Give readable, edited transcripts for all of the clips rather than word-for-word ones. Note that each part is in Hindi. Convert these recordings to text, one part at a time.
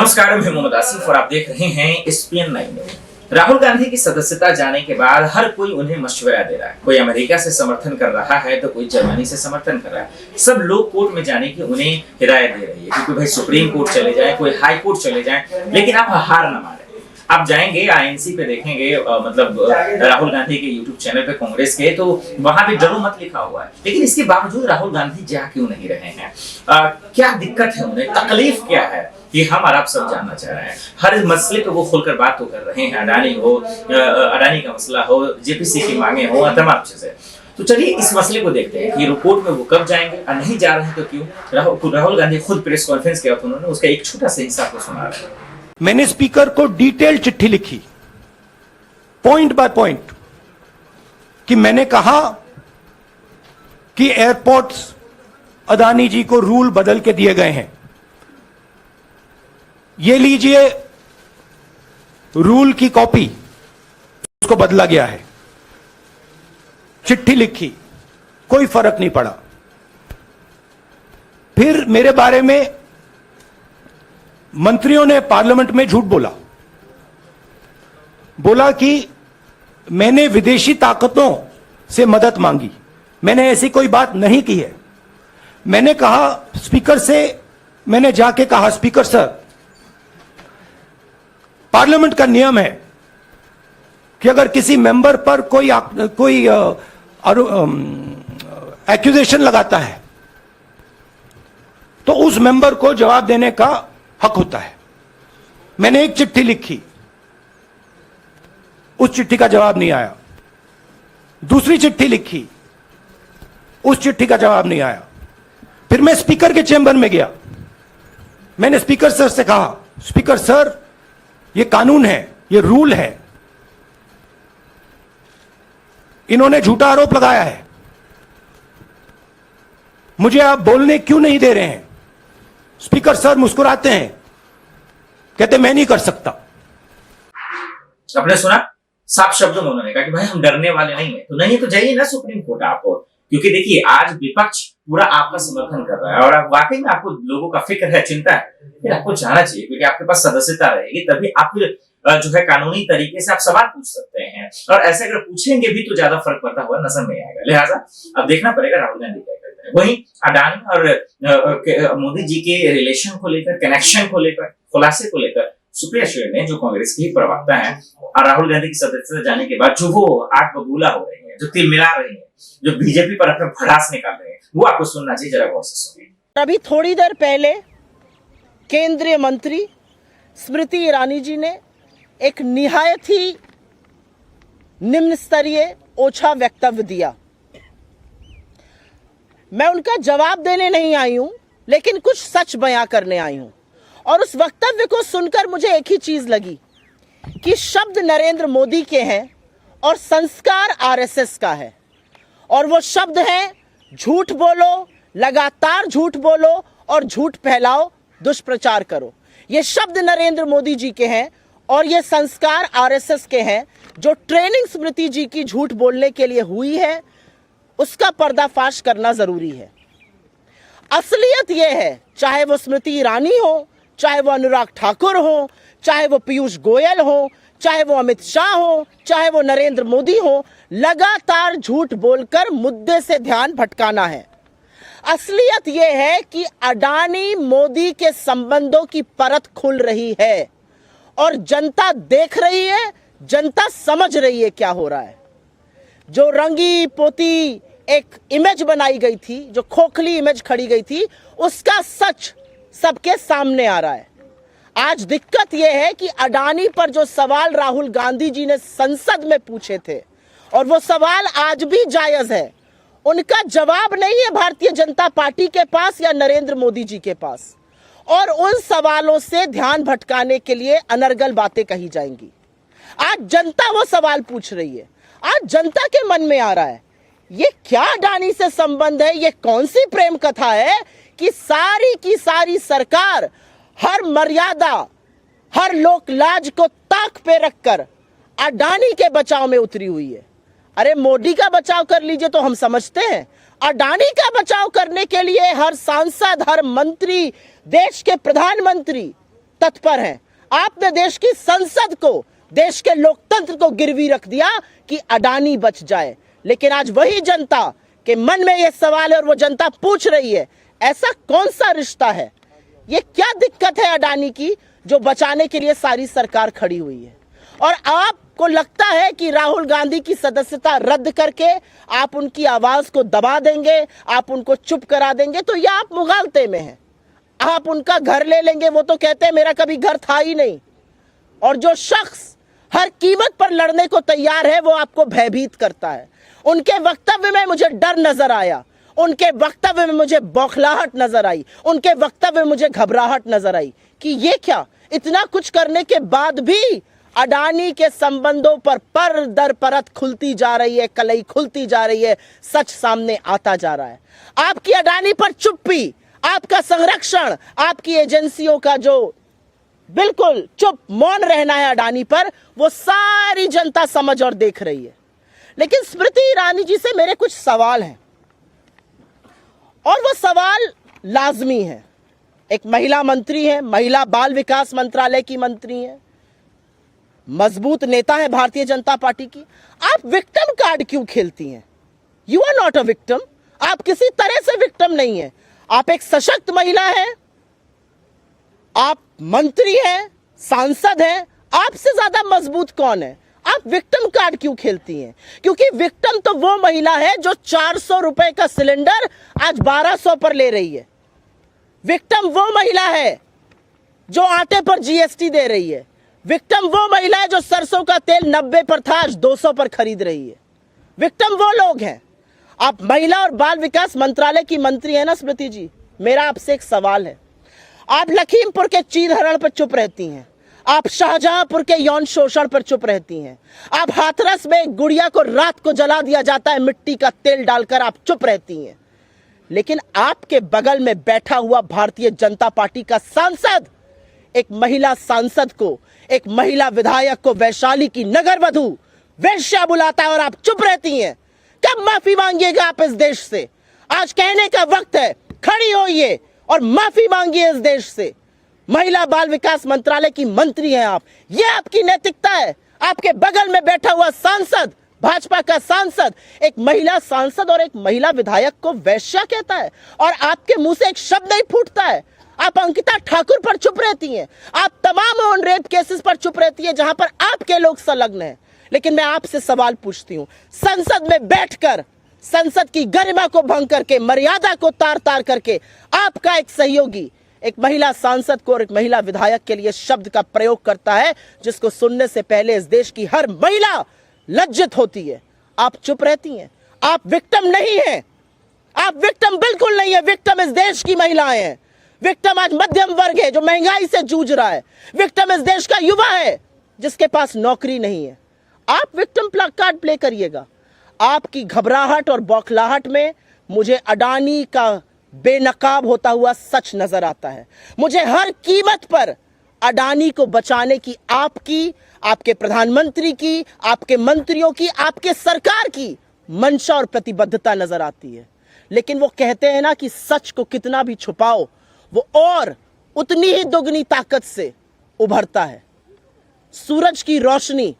नमस्कार, मैं मोहम्मद आसिफ और आप देख रहे हैं SPN 9 न्यूज। राहुल गांधी की सदस्यता जाने के बाद हर कोई उन्हें मशवरा दे रहा है। कोई अमेरिका से समर्थन कर रहा है तो कोई जर्मनी से समर्थन कर रहा है। सब लोग कोर्ट में जाने की उन्हें हिदायत दे रही है कि भाई सुप्रीम कोर्ट चले जाए, कोई हाई कोर्ट चले जाए, लेकिन आप हार ना माने। आप जाएंगे INC पे देखेंगे, मतलब राहुल गांधी के YouTube चैनल पे कांग्रेस के, तो वहां भी डरो मत लिखा हुआ है। लेकिन इसके बावजूद राहुल गांधी जा क्यों नहीं रहे हैं? क्या दिक्कत है उन्हें? तकलीफ क्या है? ये हम और आप सब जानना चाह रहे हैं। हर मसले पे वो खुलकर बात तो कर रहे हैं। अडानी का मसला हो, JPC की मांगे हो, तमाम चीजें। तो चलिए इस मसले को देखते हैं कि रिपोर्ट में वो कब जाएंगे और नहीं जा रहे हैं तो क्यों। राहुल गांधी खुद प्रेस कॉन्फ्रेंस किया था, उन्होंने उसका एक छोटा सा हिस्सा आपको सुना रहे हैं। मैंने स्पीकर को डिटेल चिट्ठी लिखी, पॉइंट बाय पॉइंट, कि मैंने कहा कि एयरपोर्ट्स अदानी जी को रूल बदल के दिए गए हैं। ये लीजिए रूल की कॉपी, उसको बदला गया है। चिट्ठी लिखी, कोई फर्क नहीं पड़ा। फिर मेरे बारे में मंत्रियों ने पार्लियामेंट में झूठ बोला कि मैंने विदेशी ताकतों से मदद मांगी। मैंने ऐसी कोई बात नहीं की है। मैंने कहा स्पीकर से, मैंने जाके कहा स्पीकर सर, पार्लियामेंट का नियम है कि अगर किसी मेंबर पर कोई एक्यूजेशन लगाता है तो उस मेंबर को जवाब देने का हक होता है। मैंने एक चिट्ठी लिखी, उस चिट्ठी का जवाब नहीं आया। दूसरी चिट्ठी लिखी, उस चिट्ठी का जवाब नहीं आया। फिर मैं स्पीकर के चेंबर में गया। मैंने स्पीकर सर से कहा, स्पीकर सर, ये कानून है, ये रूल है, इन्होंने झूठा आरोप लगाया है, मुझे आप बोलने क्यों नहीं दे रहे हैं? स्पीकर सर मुस्कुराते हैं, कहते मैं नहीं कर सकता। आपने सुना, साफ शब्दों में उन्होंने कहा कि भाई हम डरने वाले नहीं है। तो नहीं तो जाइए ना सुप्रीम कोर्ट आप, क्योंकि देखिए आज विपक्ष पूरा आपका समर्थन कर रहा है और वाकई में आपको लोगों का फिक्र है, चिंता है, फिर आपको जाना चाहिए, क्योंकि आपके पास सदस्यता रहेगी, तभी आप जो है कानूनी तरीके से आप सवाल पूछ सकते हैं। और ऐसे अगर पूछेंगे भी तो ज्यादा फर्क पड़ता हुआ नजर नहीं आएगा। लिहाजा अब देखना पड़ेगा राहुल गांधी क्या करते हैं। वहीं अडानी और मोदी जी के रिलेशन को लेकर, कनेक्शन को लेकर, खुलासे को लेकर सुप्रिया सुले ने, जो कांग्रेस की प्रवक्ता है, और राहुल गांधी की सदस्यता जाने के बाद जो वो आग बबूला हो रही है, जो तिल मिला रही है, जो बीजेपी पर अपना भड़ास निकाल रहे हैं, वो आपको सुनना चाहिए। जरा गौर से सुनिए। अभी थोड़ी देर पहले केंद्रीय मंत्री स्मृति ईरानी जी ने एक निहायत ही निम्न स्तरीय ओछा वक्तव्य दिया। मैं उनका जवाब देने नहीं आई हूं, लेकिन कुछ सच बयां करने आई हूं। और उस वक्तव्य को सुनकर मुझे एक ही चीज लगी कि शब्द नरेंद्र मोदी के हैं और संस्कार RSS का है। और वो शब्द है झूठ बोलो, लगातार झूठ बोलो और झूठ फैलाओ, दुष्प्रचार करो। ये शब्द नरेंद्र मोदी जी के हैं और ये संस्कार RSS के हैं। जो ट्रेनिंग स्मृति जी की झूठ बोलने के लिए हुई है, उसका पर्दाफाश करना जरूरी है। असलियत यह है, चाहे वो स्मृति ईरानी हो, चाहे वो अनुराग ठाकुर हो, चाहे वो पीयूष गोयल हो, चाहे वो अमित शाह हो, चाहे वो नरेंद्र मोदी हो, लगातार झूठ बोलकर मुद्दे से ध्यान भटकाना है। असलियत यह है कि अडानी मोदी के संबंधों की परत खुल रही है और जनता देख रही है, जनता समझ रही है क्या हो रहा है। जो रंगी पोती एक इमेज बनाई गई थी, जो खोखली इमेज खड़ी गई थी, उसका सच सबके सामने आ रहा है। आज दिक्कत यह है कि अडानी पर जो सवाल राहुल गांधी जी ने संसद में पूछे थे, और वो सवाल आज भी जायज है, उनका जवाब नहीं है भारतीय जनता पार्टी के पास या नरेंद्र मोदी जी के पास। और उन सवालों से ध्यान भटकाने के लिए अनर्गल बातें कही जाएंगी। आज जनता वो सवाल पूछ रही है। आज जनता के मन में आ रहा है, ये क्या अडानी से संबंध है? ये कौन सी प्रेम कथा है कि सारी की सारी सरकार हर मर्यादा, हर लोक लाज को ताक पे रखकर अडानी के बचाव में उतरी हुई है। अरे मोदी का बचाव कर लीजिए तो हम समझते हैं, अडानी का बचाव करने के लिए हर सांसद, हर मंत्री, देश के प्रधानमंत्री तत्पर हैं। आपने देश की संसद को, देश के लोकतंत्र को गिरवी रख दिया कि अडानी बच जाए। लेकिन आज वही जनता के मन में यह सवाल है और वो जनता पूछ रही है, ऐसा कौन सा रिश्ता है, ये क्या दिक्कत है अडानी की जो बचाने के लिए सारी सरकार खड़ी हुई है। और आपको लगता है कि राहुल गांधी की सदस्यता रद्द करके आप उनकी आवाज को दबा देंगे, आप उनको चुप करा देंगे, तो यह आप मुगालते में हैं। आप उनका घर ले लेंगे, वो तो कहते हैं मेरा कभी घर था ही नहीं। और जो शख्स हर कीमत पर लड़ने को तैयार है वो आपको भयभीत करता है। उनके वक्तव्य में मुझे डर नजर आया, उनके वक्तव्य में मुझे बौखलाहट नजर आई, उनके वक्तव्य में मुझे घबराहट नजर आई कि ये क्या, इतना कुछ करने के बाद भी अडानी के संबंधों पर दर परत खुलती जा रही है, कलई खुलती जा रही है, सच सामने आता जा रहा है। आपकी अडानी पर चुप्पी, आपका संरक्षण, आपकी एजेंसियों का जो बिल्कुल चुप मौन रहना है अडानी पर, वो सारी जनता समझ और देख रही है। लेकिन स्मृति ईरानी जी से मेरे कुछ सवाल हैं और वो सवाल लाजमी है। एक महिला मंत्री है, महिला बाल विकास मंत्रालय की मंत्री है, मजबूत नेता है भारतीय जनता पार्टी की। आप विक्टिम कार्ड क्यों खेलती हैं? You are not a victim, आप किसी तरह से विक्टिम नहीं है। आप एक सशक्त महिला हैं, आप मंत्री हैं, सांसद हैं, आपसे ज्यादा मजबूत कौन है? आप विक्टिम कार्ड क्यों खेलती हैं? क्योंकि विक्टिम तो वो महिला है जो 400 रुपए का सिलेंडर आज 1200 पर ले रही है। विक्टिम वो महिला है जो आटे पर जीएसटी दे रही है। विक्टिम वो महिला है जो सरसों का तेल 90 पर था आज 200 पर खरीद रही है। विक्टिम वो लोग हैं। आप महिला और बाल विकास मंत्रालय की मंत्री है ना स्मृति जी, मेरा आपसे एक सवाल है। आप लखीमपुर के चीरहरण पर चुप रहती हैं, आप शाहजहांपुर के यौन शोषण पर चुप रहती हैं, आप हाथरस में गुड़िया को रात को जला दिया जाता है मिट्टी का तेल डालकर, आप चुप रहती हैं। लेकिन आपके बगल में बैठा हुआ भारतीय जनता पार्टी का सांसद एक महिला सांसद को, एक महिला विधायक को वैशाली की नगर वधू वेश्या बुलाता है और आप चुप रहती हैं। कब माफी मांगिएगा आप इस देश से? आज कहने का वक्त है, खड़ी होइए और माफी मांगिए इस देश से। महिला बाल विकास मंत्रालय की मंत्री हैं आप, यह आपकी नैतिकता है? आपके बगल में बैठा हुआ सांसद, भाजपा का सांसद, एक महिला सांसद और एक महिला विधायक को वैश्या कहता है और आपके मुंह से एक शब्द नहीं फूटता है। आप अंकिता ठाकुर पर चुप रहती हैं, आप तमाम उन रेप केसेस पर चुप रहती हैं जहां पर आपके लोग संलग्न हैं। लेकिन मैं आपसे सवाल पूछती हूं, संसद में बैठकर संसद की गरिमा को भंग करके, मर्यादा को तार तार करके आपका एक सहयोगी एक महिला सांसद को और एक महिला विधायक के लिए शब्द का प्रयोग करता है जिसको सुनने से पहले इस देश की हर महिला लज्जित होती है, आप चुप रहती हैं। आप विक्टिम नहीं हैं, आप विक्टिम बिल्कुल नहीं है। विक्टिम इस देश की महिलाएं हैं। विक्टिम आज मध्यम वर्ग है जो महंगाई से जूझ रहा है। विक्टिम इस देश का युवा है जिसके पास नौकरी नहीं है। आप विक्टिम कार्ड प्ले करिएगा। आपकी घबराहट और बौखलाहट में मुझे अडानी का बेनकाब होता हुआ सच नजर आता है। मुझे हर कीमत पर अडानी को बचाने की आपकी, आपके प्रधानमंत्री की, आपके मंत्रियों की, आपके सरकार की मंशा और प्रतिबद्धता नजर आती है। लेकिन वो कहते हैं ना कि सच को कितना भी छुपाओ वो और उतनी ही दोगुनी ताकत से उभरता है। सूरज की रोशनी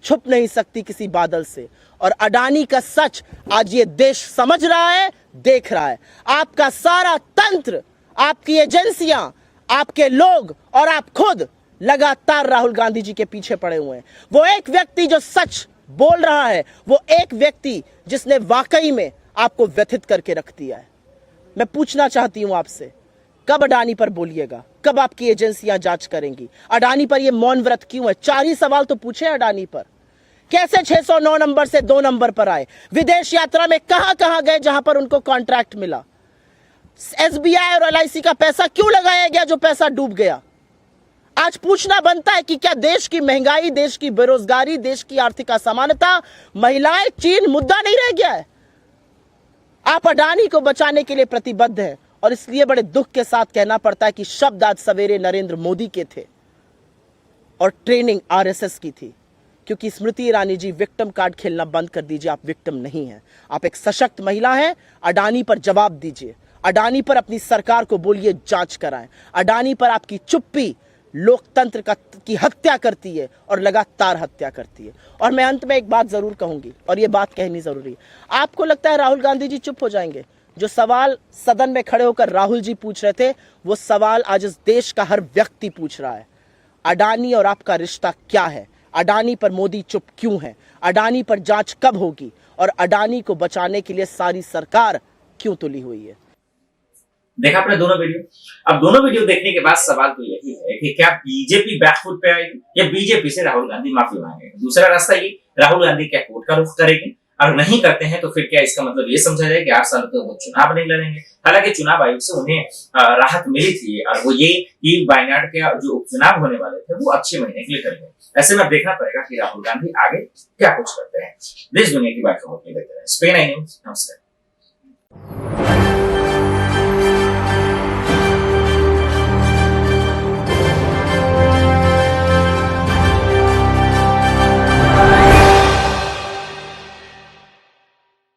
छुप नहीं सकती किसी बादल से, और अडानी का सच आज ये देश समझ रहा है, देख रहा है। आपका सारा तंत्र, आपकी एजेंसियां, आपके लोग और आप खुद लगातार राहुल गांधी जी के पीछे पड़े हुए हैं। वो एक व्यक्ति जो सच बोल रहा है, वो एक व्यक्ति जिसने वाकई में आपको व्यथित करके रख दिया है। मैं पूछना चाहती हूं आपसे, कब अडानी पर बोलिएगा? कब आपकी एजेंसियां जांच करेंगी? अडानी पर ये मौन व्रत क्यों है? 4 ही सवाल तो पूछे अडानी पर। कैसे 609 नंबर से 2 नंबर पर आए? विदेश यात्रा में कहां गए जहां पर उनको कॉन्ट्रैक्ट मिला? एसबीआई और एलआईसी का पैसा क्यों लगाया गया जो पैसा डूब गया? आज पूछना बनता है कि क्या देश की महंगाई, देश की बेरोजगारी, देश की आर्थिक असमानता, महिलाएं, चीन मुद्दा नहीं रह गया है? आप अडानी को बचाने के लिए प्रतिबद्ध हैं और इसलिए बड़े दुख के साथ कहना पड़ता है कि शब्द आज सवेरे नरेंद्र मोदी के थे और ट्रेनिंग आरएसएस की थी। क्योंकि स्मृति ईरानी जी, विक्टिम कार्ड खेलना बंद कर दीजिए। आप विक्टिम नहीं हैं, आप एक सशक्त महिला हैं। अडानी पर जवाब दीजिए, अडानी पर अपनी सरकार को बोलिए जांच कराएं। अडानी पर आपकी चुप्पी लोकतंत्र की हत्या करती है और लगातार हत्या करती है। और मैं अंत में एक बात जरूर कहूंगी, और ये बात कहनी जरूरी है। आपको लगता है राहुल गांधी जी चुप हो जाएंगे? जो सवाल सदन में खड़े होकर राहुल जी पूछ रहे थे, वो सवाल आज इस देश का हर व्यक्ति पूछ रहा है। अडानी और आपका रिश्ता क्या है? अडानी पर मोदी चुप क्यों है? अडानी पर जांच कब होगी? और अडानी को बचाने के लिए सारी सरकार क्यों तुली हुई है? देखा आपने दोनों वीडियो। अब दोनों वीडियो देखने के बाद सवाल तो यही है कि क्या बीजेपी बैकफुट पे आएगी या बीजेपी से राहुल गांधी माफी मांगेगा? दूसरा रास्ता ये, राहुल गांधी क्या कोर्ट का रुख करेंगे? अगर नहीं करते हैं तो फिर क्या इसका मतलब ये समझा जाए कि 8 साल तक वो चुनाव नहीं लड़ेंगे? हालांकि चुनाव आयोग से उन्हें राहत मिली थी, और वो ये कि वायनाड के जो उपचुनाव होने वाले थे वो अच्छे महीने के लिए कर गए। ऐसे में देखना पड़ेगा कि राहुल गांधी आगे क्या कुछ करते हैं। देश दुनिया की बात खबरों के लिए देखते रहे स्पेन आई न्यूज। नमस्कार।